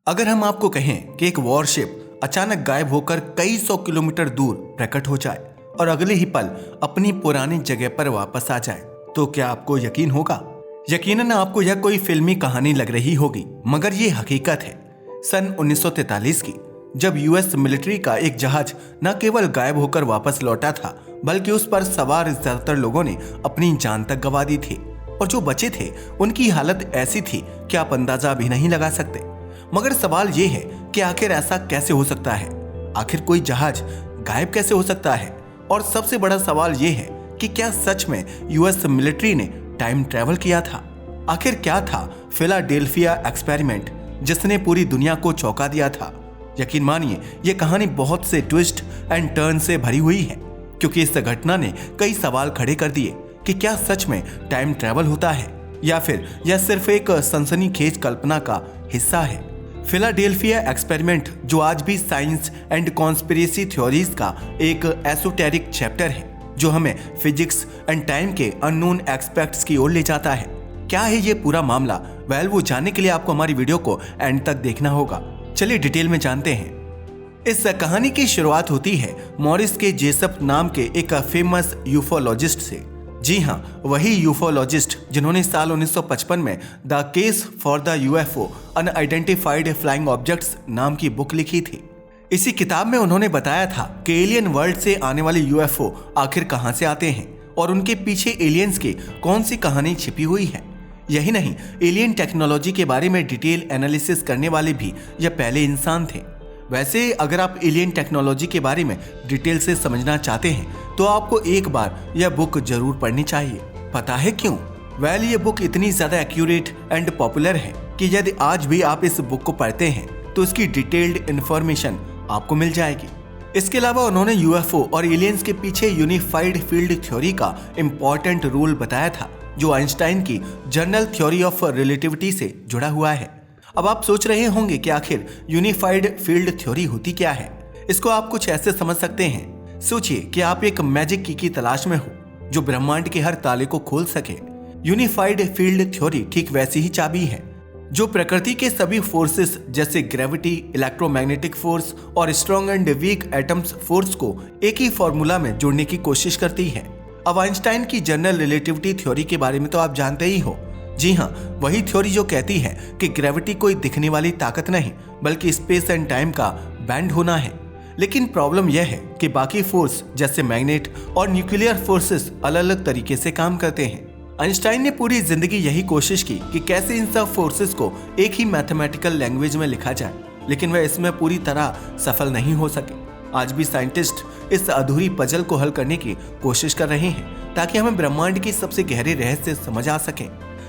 अगर हम आपको कहें कि एक वॉरशिप अचानक गायब होकर कई सौ किलोमीटर दूर प्रकट हो जाए और अगले ही पल अपनी पुरानी जगह पर वापस आ जाए, तो क्या आपको यकीन होगा? यकीनन आपको यह कोई फिल्मी कहानी लग रही होगी, मगर ये हकीकत है। सन 1943 की, जब यूएस मिलिट्री का एक जहाज न केवल गायब होकर वापस लौटा था, बल्कि उस पर सवार ज्यादातर लोगों ने अपनी जान तक गंवा दी थी, और जो बचे थे उनकी हालत ऐसी थी कि आप अंदाजा भी नहीं लगा सकते। मगर सवाल ये है कि आखिर ऐसा कैसे हो सकता है? आखिर कोई जहाज गायब कैसे हो सकता है? और सबसे बड़ा सवाल ये है कि क्या सच में यूएस मिलिट्री ने टाइम ट्रैवल किया था? आखिर क्या था फिलाडेल्फिया एक्सपेरिमेंट जिसने पूरी दुनिया को चौंका दिया था? यकीन मानिए, यह कहानी बहुत से ट्विस्ट एंड टर्न से भरी हुई है, क्योंकि इस घटना ने कई सवाल खड़े कर दिए कि क्या सच में टाइम ट्रैवल होता है या फिर यह सिर्फ एक सनसनीखेज कल्पना का हिस्सा है। फिलाडेल्फिया एक्सपेरिमेंट, जो आज भी साइंस एंड कॉन्स्पिरेसी थ्योरीज का एक एसोटेरिक चैप्टर है, जो हमें फिजिक्स एंड टाइम के अननोन एस्पेक्ट्स की ओर ले जाता है। क्या है ये पूरा मामला? वो जानने के लिए आपको हमारी वीडियो को एंड तक देखना होगा। चलिए डिटेल में जानते हैं। इस कहानी की शुरुआत होती है मॉरिस के जेसप नाम के एक फेमस यूफोलॉजिस्ट से। जी हाँ, वही यूफोलॉजिस्ट जिन्होंने साल 1955 में the case for the UFO unidentified flying objects नाम की बुक लिखी थी। इसी किताब में उन्होंने बताया था कि एलियन वर्ल्ड से आने वाले यूएफओ आखिर कहां से आते हैं और उनके पीछे एलियंस की कौन सी कहानी छिपी हुई है। यही नहीं, एलियन टेक्नोलॉजी के बारे में डिटेल एनालिसिस करने वाले भी यह पहले इंसान थे। वैसे अगर आप एलियन टेक्नोलॉजी के बारे में डिटेल से समझना चाहते हैं तो आपको एक बार यह बुक जरूर पढ़नी चाहिए। पता है क्यों? ये बुक इतनी ज्यादा एक्यूरेट एंड पॉपुलर है कि यदि आज भी आप इस बुक को पढ़ते हैं तो इसकी डिटेल्ड इंफॉर्मेशन आपको मिल जाएगी। इसके अलावा उन्होंने यूएफओ और एलियंस के पीछे यूनिफाइड फील्ड थ्योरी का इंपॉर्टेंट रूल बताया था, जो आइंस्टाइन की जनरल थ्योरी ऑफ रिलेटिविटी से जुड़ा हुआ है। अब आप सोच रहे होंगे कि आखिर यूनिफाइड फील्ड थ्योरी होती क्या है। इसको आप कुछ ऐसे समझ सकते हैं। सोचिए कि आप एक मैजिक की तलाश में हो जो ब्रह्मांड के हर ताले को खोल सके। यूनिफाइड फील्ड थ्योरी ठीक वैसी ही चाबी है जो प्रकृति के सभी फोर्सेस जैसे ग्रेविटी, इलेक्ट्रोमैग्नेटिक फोर्स और strong and weak atoms force को एक ही फॉर्मूला में जोड़ने की कोशिश करती है। अब आइंस्टाइन की जनरल रिलेटिविटी थ्योरी के बारे में तो आप जानते ही हो। जी हाँ, वही थ्योरी जो कहती है कि ग्रेविटी कोई दिखने वाली ताकत नहीं बल्कि स्पेस एंड टाइम का बैंड होना है। लेकिन प्रॉब्लम यह है कि बाकी फोर्स जैसे मैग्नेट और न्यूक्लियर फोर्सेस अलग अलग तरीके से काम करते हैं। आइंस्टाइन ने पूरी जिंदगी यही कोशिश की कि कैसे इन सब फोर्सेस को एक ही मैथमेटिकल लैंग्वेज में लिखा जाए, लेकिन वह इसमें पूरी तरह सफल नहीं हो सके। आज भी साइंटिस्ट इस अधूरी पजल को हल करने की कोशिश कर रहे हैं ताकि हमें ब्रह्मांड की सबसे गहरे रहस्य समझ आ सके।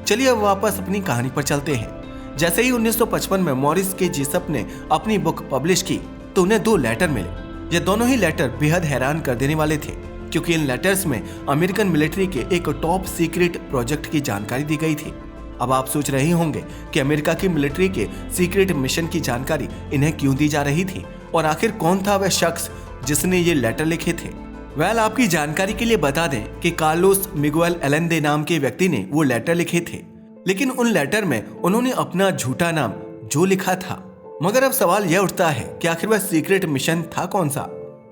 चलिए अब वापस अपनी कहानी पर चलते हैं। जैसे ही 1955 में मॉरिस के जेसप ने अपनी बुक पब्लिश की तो उन्हें 2 लेटर मिले। ये दोनों ही लेटर बेहद हैरान कर देने वाले थे, क्योंकि इन लेटर्स में अमेरिकन मिलिट्री के एक टॉप सीक्रेट प्रोजेक्ट की जानकारी दी गई थी। अब आप सोच रहे होंगे कि अमेरिका की मिलिट्री के सीक्रेट मिशन की जानकारी इन्हें क्यों दी जा रही थी और आखिर कौन था वह शख्स जिसने ये लेटर लिखे थे। आपकी जानकारी के लिए बता दें कि कार्लोस मिगुएल एलेंदे नाम के व्यक्ति ने वो लेटर लिखे थे, लेकिन उन लेटर में उन्होंने अपना झूठा नाम जो लिखा था। मगर अब सवाल यह उठता है कि आखिर वह सीक्रेट मिशन था कौन सा?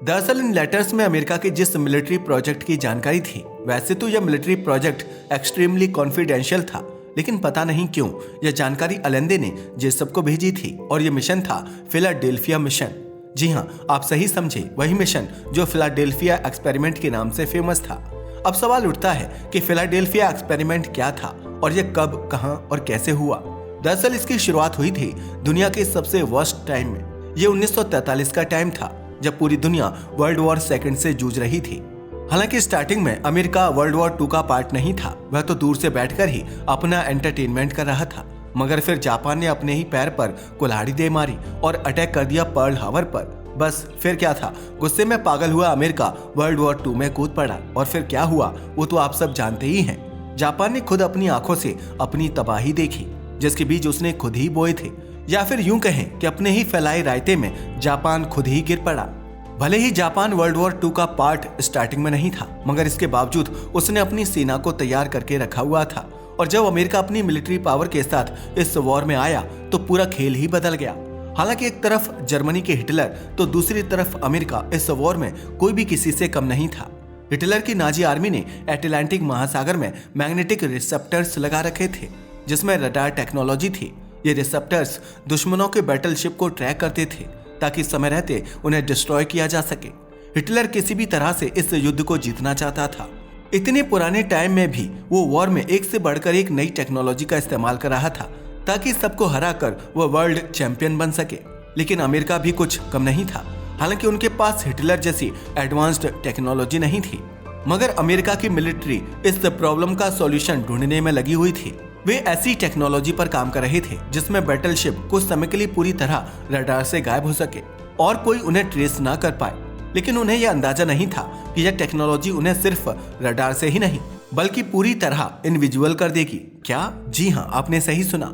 दरअसल इन लेटर्स में अमेरिका के जिस मिलिट्री प्रोजेक्ट की जानकारी थी, वैसे तो यह मिलिट्री प्रोजेक्ट एक्सट्रीमली कॉन्फिडेंशियल था, लेकिन पता नहीं क्यों यह जानकारी एलेंदे ने जेसप को भेजी थी और यह मिशन था फिलाडेल्फिया मिशन। जी हाँ, आप सही समझे, वही मिशन जो फिलाडेल्फिया एक्सपेरिमेंट के नाम से फेमस था। अब सवाल उठता है कि फिलाडेल्फिया एक्सपेरिमेंट क्या था और यह कब, कहां और कैसे हुआ। दरअसल इसकी शुरुआत हुई थी दुनिया के सबसे वर्स्ट टाइम में। यह 1943 का टाइम था जब पूरी दुनिया वर्ल्ड वॉर सेकंड से जूझ रही थी। हालांकि स्टार्टिंग में अमेरिका वर्ल्ड वॉर 2 का पार्ट नहीं था, वह तो दूर से बैठकर ही अपना एंटरटेनमेंट कर रहा था। मगर फिर जापान ने अपने ही पैर पर कुल्हाड़ी दे मारी और अटैक कर दिया पर्ल हार्बर पर। बस फिर क्या था, गुस्से में पागल हुआ अमेरिका वर्ल्ड वॉर 2 में कूद पड़ा और फिर क्या हुआ वो तो आप सब जानते ही हैं। जापान ने खुद अपनी आंखों से अपनी तबाही देखी, जिसके बीज उसने खुद ही बोए थे, या फिर यूं कहें कि अपने ही फैलाए रायते में जापान खुद ही गिर पड़ा। भले ही जापान वर्ल्ड वॉर 2 का पार्ट स्टार्टिंग में नहीं था, मगर इसके बावजूद उसने अपनी सेना को तैयार करके रखा हुआ था और जब अमेरिका अपनी मिलिट्री पावर के साथ इस वॉर में आया तो पूरा खेल ही बदल गया। हालांकि एक तरफ जर्मनी के हिटलर तो दूसरी तरफ अमेरिका इस वॉर में कोई भी किसी से कम नहीं था। हिटलर की नाजी आर्मी ने अटलांटिक महासागर में मैग्नेटिक रिसेप्टर्स लगा रखे थे जिसमें रडार टेक्नोलॉजी थी। ये रिसेप्टर्स दुश्मनों के बैटलशिप को ट्रैक करते थे ताकि समय रहते उन्हें डिस्ट्रॉय किया जा सके। हिटलर किसी भी तरह से इस युद्ध को जीतना चाहता था। इतने पुराने टाइम में भी वो वॉर में एक से बढ़कर एक नई टेक्नोलॉजी का इस्तेमाल कर रहा था ताकि सबको हरा कर वो वर्ल्ड चैंपियन बन सके। लेकिन अमेरिका भी कुछ कम नहीं था। हालांकि उनके पास हिटलर जैसी एडवांस्ड टेक्नोलॉजी नहीं थी, मगर अमेरिका की मिलिट्री इस प्रॉब्लम का सॉल्यूशन ढूंढने में लगी हुई थी। वे ऐसी टेक्नोलॉजी पर काम कर रहे थे जिसमें बैटलशिप कुछ समय के लिए पूरी तरह रडार से गायब हो सके और कोई उन्हें ट्रेस ना कर पाए। लेकिन उन्हें यह अंदाजा नहीं था कि यह टेक्नोलॉजी उन्हें सिर्फ रडार से ही नहीं बल्कि पूरी तरह इनविजिबल कर देगी। क्या? जी हाँ, आपने सही सुना।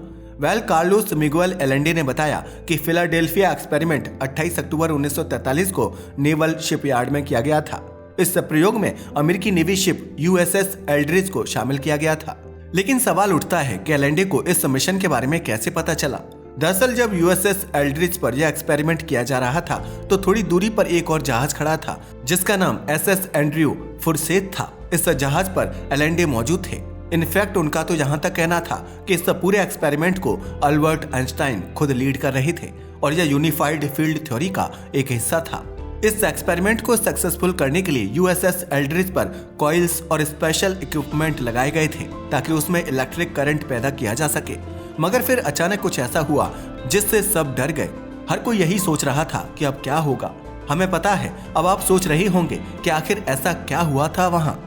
कार्लोस मिगुएल एलेंडे ने बताया कि फिलाडेल्फिया एक्सपेरिमेंट 28 अक्टूबर 1943 को नेवल शिपयार्ड में किया गया था। इस प्रयोग में अमेरिकी नेवी शिप यूएसएस एल्ड्रिज को शामिल किया गया था। लेकिन सवाल उठता है कि एलेंडे को इस मिशन के बारे में कैसे पता चला। दरअसल जब यूएसएस एल्ड्रिज पर यह एक्सपेरिमेंट किया जा रहा था तो थोड़ी दूरी पर एक और जहाज खड़ा था जिसका नाम एसएस एंड्रयू फुरसेट था। इस जहाज पर एलेंडे मौजूद थे। इनफैक्ट उनका तो यहाँ तक कहना था कि इस पूरे एक्सपेरिमेंट को अल्बर्ट आइंस्टाइन खुद लीड कर रहे थे और यह यूनिफाइड फील्ड थ्योरी का एक हिस्सा था। इस एक्सपेरिमेंट को सक्सेसफुल करने के लिए यूएसएस एल्ड्रिज पर कॉइल्स और स्पेशल इक्विपमेंट लगाए गए थे ताकि उसमें इलेक्ट्रिक करंट पैदा किया जा सके। मगर फिर अचानक कुछ ऐसा हुआ जिससे सब डर गए। हर कोई यही सोच रहा था कि अब क्या होगा। हमें पता है, अब आप सोच रहे होंगे कि आखिर ऐसा क्या हुआ था वहाँ।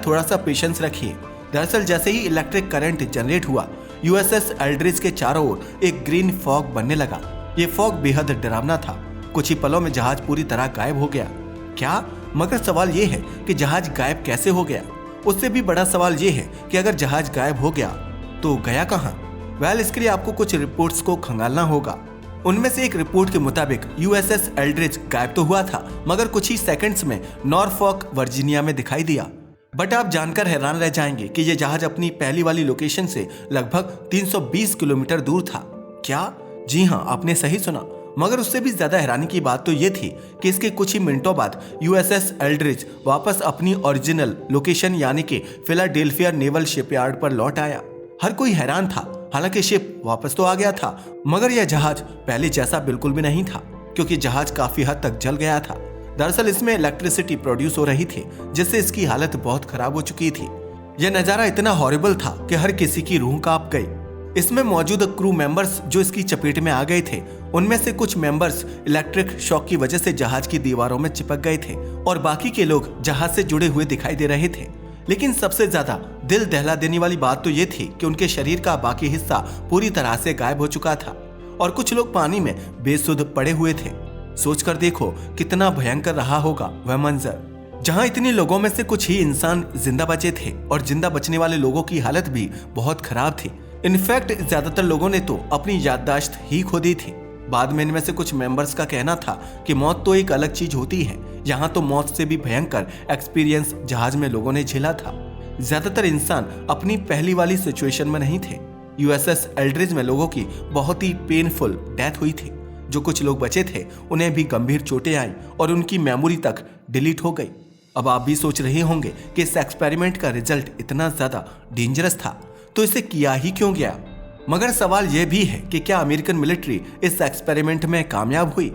थोड़ा सा पेशेंस रखिए। दरअसल जैसे ही इलेक्ट्रिक करंट जनरेट हुआ, यूएसएस एल्ड्रिज के चारों ओर एक ग्रीन फॉग बनने लगा। ये फॉग बेहद डरावना था। कुछ ही पलों में जहाज पूरी तरह गायब हो गया। क्या? मगर सवाल ये है कि जहाज गायब कैसे हो गया? उससे भी बड़ा सवाल ये है कि अगर जहाज गायब हो गया तो गया कहाँ? इसके लिए आपको कुछ रिपोर्ट्स को खंगालना होगा। उनमें से एक रिपोर्ट के मुताबिक यूएसएस एल्ड्रिज गायब तो हुआ था मगर कुछ ही सेकंड्स में नॉरफॉक वर्जीनिया में दिखाई दिया। बट आप जानकर हैरान रह जाएंगे कि यह जहाज अपनी पहली वाली लोकेशन से लगभग 320 किलोमीटर दूर था। क्या? जी हाँ, आपने सही सुना। मगर उससे भी ज्यादा हैरानी की बात तो ये थी कि इसके कुछ ही मिनटों बाद यूएसएस एल्ड्रिज वापस अपनी ओरिजिनल लोकेशन यानी कि फिलाडेल्फिया नेवल शिपयार्ड पर लौट आया। हर कोई हैरान था। हालांकि शिप वापस तो आ गया था मगर यह जहाज पहले जैसा बिल्कुल भी नहीं था क्योंकि जहाज काफी हद तक जल गया था। दरअसल इसमें इलेक्ट्रिसिटी प्रोड्यूस हो रही थी जिससे इसकी हालत बहुत खराब हो चुकी थी। यह नजारा इतना हॉरिबल था कि हर किसी की रूह कांप गई। इसमें मौजूद क्रू मेंबर्स जो इसकी चपेट में आ गए थे, उनमें से कुछ मेंबर्स इलेक्ट्रिक शॉक की वजह से जहाज की दीवारों में चिपक गए थे और बाकी के लोग जहाज से जुड़े हुए दिखाई दे रहे थे। लेकिन सबसे ज्यादा दिल दहला देने वाली बात तो ये थी कि उनके शरीर का बाकी हिस्सा पूरी तरह से गायब हो चुका था और कुछ लोग पानी में बेसुध पड़े हुए थे। सोचकर देखो कितना भयंकर रहा होगा वह मंजर, जहां इतने लोगों में से कुछ ही इंसान जिंदा बचे थे और जिंदा बचने वाले लोगों की हालत भी बहुत खराब थी। इनफैक्ट ज्यादातर लोगों ने तो अपनी याददाश्त ही खो दी थी। बाद में इनमें से कुछ मेंबर्स का कहना था कि मौत तो एक अलग चीज होती है, यहाँ तो मौत से भी भयंकर एक्सपीरियंस जहाज में लोगों ने झेला था। ज्यादातर इंसान अपनी पहली वाली सिचुएशन में नहीं थे। यूएसएस एल्ड्रिज में लोगों की बहुत ही पेनफुल डेथ हुई थी। जो कुछ लोग बचे थे उन्हें भी गंभीर चोटें आईं और उनकी मेमोरी तक डिलीट हो गई। अब आप भी सोच रहे होंगे कि इस एक्सपेरिमेंट का रिजल्ट इतना ज्यादा डेंजरस था तो इसे किया ही क्यों गया। मगर सवाल यह भी है कि क्या अमेरिकन मिलिट्री इस एक्सपेरिमेंट में कामयाब हुई?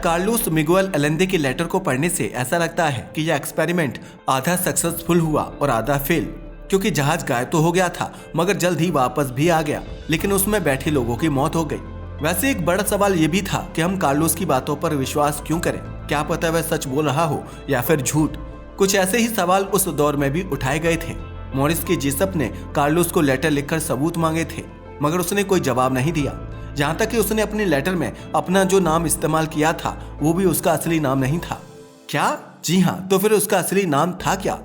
कार्लोस मिगुएल एलेंडे के लेटर को पढ़ने से ऐसा लगता है कि यह एक्सपेरिमेंट आधा सक्सेसफुल हुआ और आधा फेल, क्योंकि जहाज गायब तो हो गया था मगर जल्द ही वापस भी आ गया, लेकिन उसमें बैठे लोगों की मौत हो गई। वैसे एक बड़ा सवाल यह भी था कि हम कार्लोस की बातों पर विश्वास क्यों करें? क्या पता वह सच बोल रहा हो या फिर झूठ। कुछ ऐसे ही सवाल उस दौर में भी उठाए गए थे। मॉरिस के जेसप ने कार्लोस को लेटर लिखकर सबूत मांगे थे मगर उसने कोई जवाब नहीं दिया। यहाँ तक कि उसने अपने लेटर में अपना जो नाम इस्तेमाल किया था वो भी उसका असली नाम नहीं था। क्या? जी हाँ, तो फिर उसका असली नाम था क्या?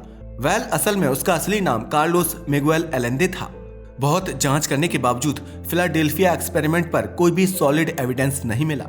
असल में उसका असली नाम कार्लोस मिगुएल एलेंडे था। बहुत जांच करने के बावजूद फिलाडेल्फिया एक्सपेरिमेंट पर कोई भी सॉलिड एविडेंस नहीं मिला।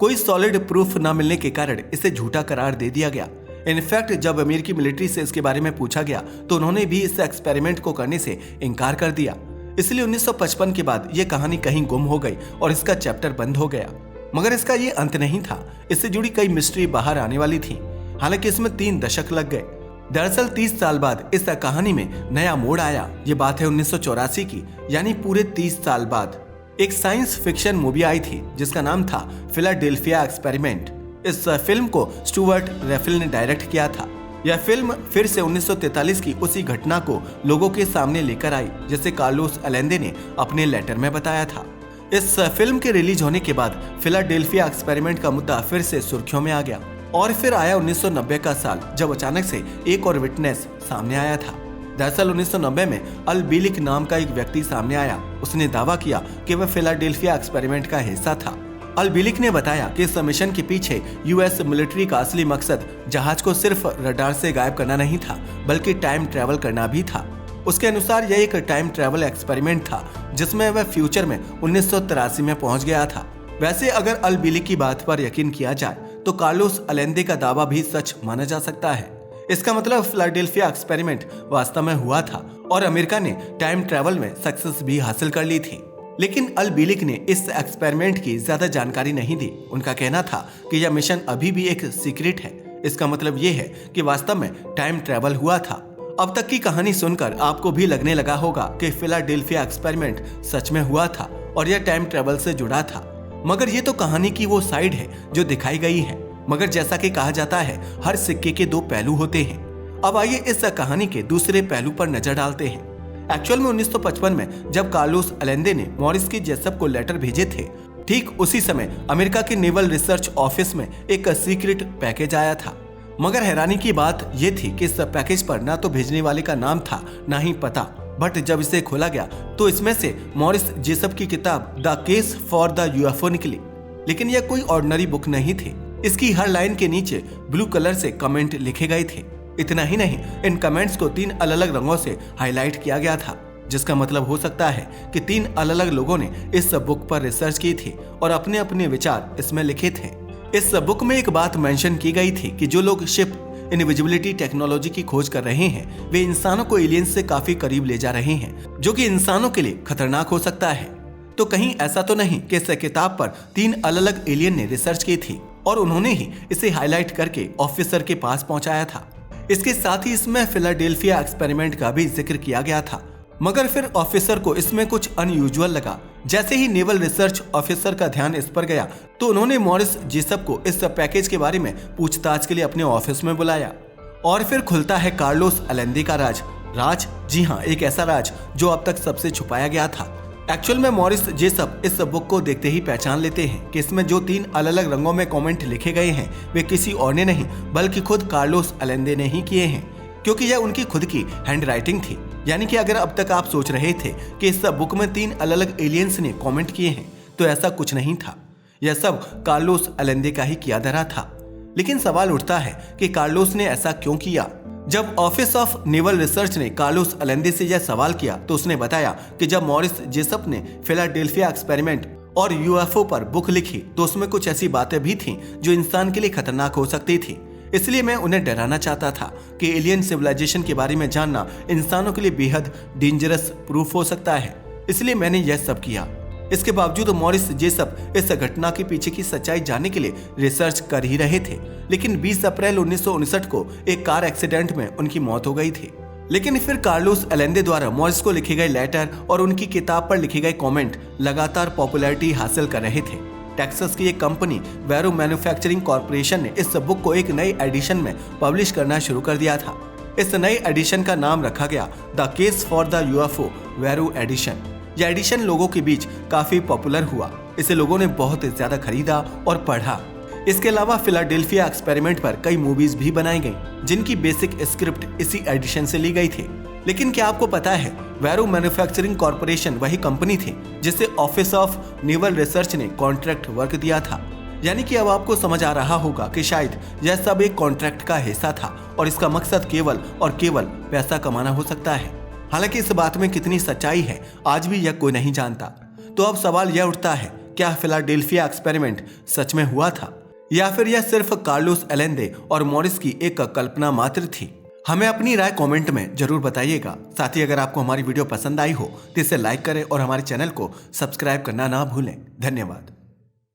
कोई सॉलिड प्रूफ न मिलने के कारण इसे झूठा करार दे दिया गया। इनफैक्ट जब अमेरिकी मिलिट्री से इसके बारे में पूछा गया तो उन्होंने भी इस एक्सपेरिमेंट को करने से इनकार कर दिया। इसलिए 1955 के बाद यह कहानी कहीं गुम हो गई और इसका चैप्टर बंद हो गया। मगर इसका ये अंत नहीं था। इससे जुड़ी कई मिस्ट्री बाहर आने वाली थी। हालांकि इसमें 3 दशक लग गए। दरअसल 30 साल बाद इस कहानी में नया मोड़ आया। ये बात है 1984 की, यानी पूरे 30 साल बाद। एक साइंस फिक्शन मूवी आई थी जिसका नाम था फिलाडेल्फिया एक्सपेरिमेंट। इस फिल्म को स्टुअर्ट रेफिल ने डायरेक्ट किया था। यह फिल्म फिर से 1943 की उसी घटना को लोगों के सामने लेकर आई, जैसे कार्लोस अलेंदे ने अपने लेटर में बताया था। इस फिल्म के रिलीज होने के बाद फिलाडेल्फिया एक्सपेरिमेंट का मुद्दा फिर से सुर्खियों में आ गया। और फिर आया 1990 का साल, जब अचानक से एक और विटनेस सामने आया था। दरअसल 1990 में अल बिलिक नाम का एक व्यक्ति सामने आया। उसने दावा किया कि वह फिलाडेल्फिया एक्सपेरिमेंट का हिस्सा था। अल बिलिक ने बताया कि इस मिशन के पीछे यूएस मिलिट्री का असली मकसद जहाज को सिर्फ रडार से गायब करना नहीं था, बल्कि टाइम ट्रैवल करना भी था। उसके अनुसार यह एक टाइम ट्रैवल एक्सपेरिमेंट था जिसमें वह फ्यूचर में 1983 में पहुंच गया था। वैसे अगर अल बिलिक की बात पर यकीन किया जाए तो कार्लोस अलेंदे का दावा भी सच माना जा सकता है। इसका मतलब फिलाडेल्फिया एक्सपेरिमेंट वास्तव में हुआ था और अमेरिका ने टाइम ट्रैवल में सक्सेस भी हासिल कर ली थी। लेकिन अल बिलिक ने इस एक्सपेरिमेंट की ज्यादा जानकारी नहीं दी। उनका कहना था कि यह मिशन अभी भी एक सीक्रेट है। इसका मतलब यह है कि वास्तव में टाइम ट्रैवल हुआ था। अब तक की कहानी सुनकर आपको भी लगने लगा होगा कि फिलाडेल्फिया एक्सपेरिमेंट सच में हुआ था और यह टाइम ट्रैवल से जुड़ा था। मगर ये तो कहानी की वो साइड है जो दिखाई गई है। मगर जैसा कि कहा जाता है, हर सिक्के के 2 पहलू होते हैं। अब आइए इस कहानी के दूसरे पहलू पर नजर डालते हैं। एक्चुअल में 1955 में जब कार्लोस अलेंदे ने मॉरिस की जेसप को लेटर भेजे थे, ठीक उसी समय अमेरिका के नेवल रिसर्च ऑफिस में एक सीक्रेट पैकेज आया था। मगर हैरानी की बात यह थी कि इस पैकेज पर ना तो भेजने वाले का नाम था, ना ही पता। बट जब इसे खोला गया तो इसमें से मॉरिस जेसप की किताब the case for the UFO निकली। लेकिन यह कोई ऑर्डिनरी बुक नहीं थी। इसकी हर लाइन के नीचे ब्लू कलर से कमेंट लिखे गए थे। इतना ही नहीं, इन कमेंट्स को 3 अलग अलग रंगों से हाईलाइट किया गया था, जिसका मतलब हो सकता है कि 3 अलग अलग लोगों ने इस बुक पर रिसर्च की थी और अपने अपने विचार इसमें लिखे थे। इस बुक में एक बात मेंशन की गई थी कि जो लोग शिप इनविजिबिलिटी टेक्नोलॉजी की खोज कर रहे हैं, वे इंसानों को एलियंस से काफी करीब ले जा रहे हैं, जो कि इंसानों के लिए खतरनाक हो सकता है। तो कहीं ऐसा तो नहीं कि इस किताब पर 3 अलग अलग एलियन ने रिसर्च की थी और उन्होंने ही इसे हाईलाइट करके ऑफिसर के पास पहुंचाया था। इसके साथ ही इसमें फिलाडेल्फिया एक्सपेरिमेंट का भी जिक्र किया गया था। मगर फिर ऑफिसर को इसमें कुछ अनयूजुअल लगा। जैसे ही नेवल रिसर्च ऑफिसर का ध्यान इस पर गया तो उन्होंने मॉरिस जेसप को इस पैकेज के बारे में पूछताछ के लिए अपने ऑफिस में बुलाया। और फिर खुलता है कार्लोस अलेंदे का राज। जी हाँ, एक ऐसा राज जो अब तक सबसे छुपाया गया था। एक्चुअल में मॉरिस जेसप इस बुक को देखते ही पहचान लेते हैं कि इसमें जो 3 अलग अलग रंगों में कमेंट लिखे गए हैं वे किसी और ने नहीं बल्कि खुद कार्लोस अलेंदे ने ही किए हैं, क्योंकि यह उनकी खुद की हैंडराइटिंग थी। यानी कि अगर अब तक आप सोच रहे थे कि इस बुक में 3 अलग अलग एलियंस ने कमेंट किए हैं, तो ऐसा कुछ नहीं था। यह सब कार्लोस अलेंदे का ही किया धरा था। लेकिन सवाल उठता है कि कार्लोस ने ऐसा क्यों किया। जब ऑफिस ऑफ नेवल रिसर्च ने कार्लोस अलेंदे से यह सवाल किया तो उसने बताया कि जब मॉरिस जेसप ने फिलाडेल्फिया एक्सपेरिमेंट और यूएफओ पर बुक लिखी तो उसमें कुछ ऐसी बातें भी थीं जो इंसान के लिए खतरनाक हो सकती थी। इसलिए मैं उन्हें डराना चाहता था कि एलियन सिविलाइजेशन के बारे में जानना इंसानों के लिए बेहद डेंजरस प्रूफ हो सकता है। इसलिए मैंने यह सब किया। इसके बावजूद मॉरिस जेसप इस घटना के पीछे की सच्चाई जानने के लिए रिसर्च कर ही रहे थे। लेकिन 20 अप्रैल 1959 को एक कार एक्सीडेंट में उनकी मौत हो गई थी। लेकिन फिर कार्लोस अलेंदे द्वारा मॉरिस को लिखे गए लेटर और उनकी किताब पर लिखे गए कमेंट लगातार पॉपुलैरिटी हासिल कर रहे थे। टेक्सास की एक कंपनी वैरू मैन्युफैक्चरिंग कॉर्पोरेशन ने इस बुक को एक नई एडिशन में पब्लिश करना शुरू कर दिया था। इस नई एडिशन का नाम रखा गया the case for the UFO Varo edition. यह एडिशन लोगों के बीच काफी पॉपुलर हुआ। इसे लोगों ने बहुत ज्यादा खरीदा और पढ़ा। इसके अलावा फिलाडेल्फिया एक्सपेरिमेंट पर कई मूवीज भी बनाई गईं, जिनकी बेसिक स्क्रिप्ट इसी एडिशन से ली गई थी। लेकिन क्या आपको पता है, वैरू मैन्युफैक्चरिंग कॉर्पोरेशन वही कंपनी थी जिसे ऑफिस ऑफ नेवल रिसर्च ने कॉन्ट्रैक्ट वर्क दिया था। यानी कि अब आपको समझ आ रहा होगा कि शायद यह सब एक कॉन्ट्रैक्ट का हिस्सा था और इसका मकसद केवल और केवल पैसा कमाना हो सकता है। हालांकि इस बात में कितनी सच्चाई है आज भी यह कोई नहीं जानता। तो अब सवाल यह उठता है, क्या फिलाडेल्फिया एक्सपेरिमेंट सच में हुआ था या फिर यह सिर्फ कार्लोस अलेंदे और मॉरिस की एक कल्पना मात्र थी? हमें अपनी राय कमेंट में जरूर बताइएगा। साथ ही अगर आपको हमारी वीडियो पसंद आई हो तो इसे लाइक करें और हमारे चैनल को सब्सक्राइब करना ना भूलें। धन्यवाद।